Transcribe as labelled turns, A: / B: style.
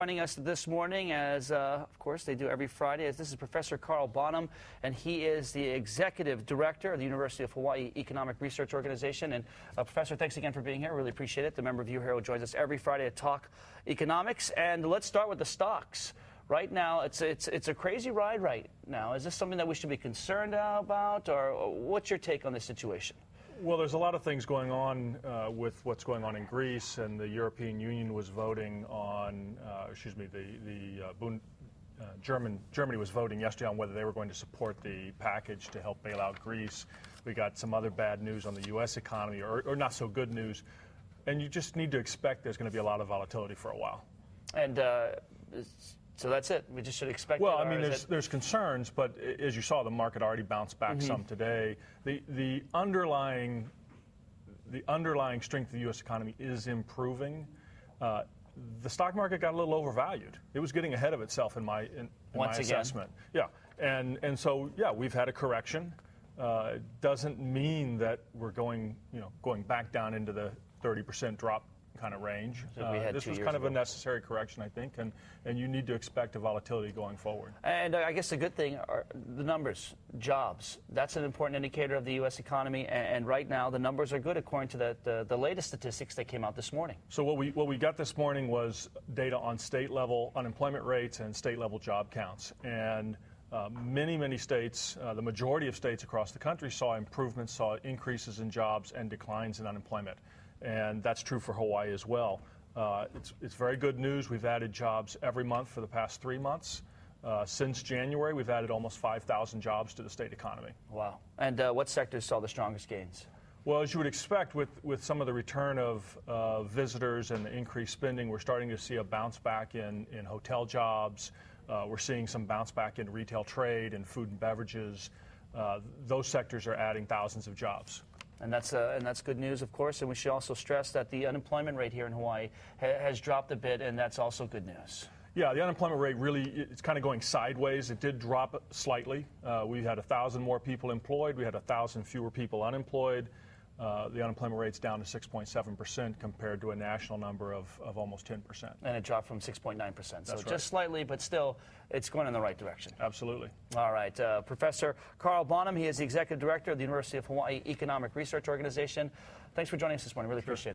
A: Joining us this morning, as of course they do every Friday, as this is Professor Carl Bonham, and he is the Executive Director of the University of Hawaii Economic Research Organization. And Professor, thanks again for being here. Really appreciate it. The member of UHERO joins us every Friday to talk economics. And let's start with the stocks. Right now, it's a crazy ride right now. Is this something that we should be concerned about, or what's your take on this situation?
B: Well, there's a lot of things going on with what's going on in Greece, and the European Union was voting on, Germany was voting yesterday on whether they were going to support the package to help bail out Greece. We got some other bad news on the U.S. economy, or not so good news, and you just need to expect there's going to be a lot of volatility for a while.
A: And so that's it. We just should expect.
B: Well, I mean, there's concerns, but as you saw, the market already bounced back some today. The underlying strength of the U.S. economy is improving. The stock market got a little overvalued. It was getting ahead of itself in my assessment. Yeah, and so yeah, we've had a correction. It doesn't mean that we're going back down into the 30% drop kind of range. This was kind of a necessary correction, I think, and you need to expect a volatility going forward.
A: And I guess the good thing are the numbers, jobs. That's an important indicator of the U.S. economy, and right now the numbers are good according to the latest statistics that came out this morning.
B: So what we got this morning was data on state-level unemployment rates and state-level job counts, and many states, the majority of states across the country saw improvements, saw increases in jobs and declines in unemployment. And that's true for Hawaii as well. It's very good news. We've added jobs every month for the past 3 months. Since January, we've added almost 5,000 jobs to the state economy.
A: Wow. And what sectors saw the strongest gains?
B: Well, as you would expect, with some of the return of visitors and the increased spending, we're starting to see a bounce back in hotel jobs. We're seeing some bounce back in retail trade and food and beverages. Those sectors are adding thousands of jobs.
A: And that's good news, of course. And we should also stress that the unemployment rate here in Hawaii has dropped a bit, and that's also good news.
B: Yeah, the unemployment rate it's kind of going sideways. It did drop slightly. We had 1,000 more people employed. We had 1,000 fewer people unemployed. The unemployment rate's down to 6.7% compared to a national number of almost 10%.
A: And it dropped from 6.9%. So
B: right.
A: Just slightly, but still, it's going in the right direction.
B: Absolutely.
A: All right. Professor Carl Bonham, he is the Executive Director of the University of Hawaii Economic Research Organization. Thanks for joining us this morning. Really appreciate it.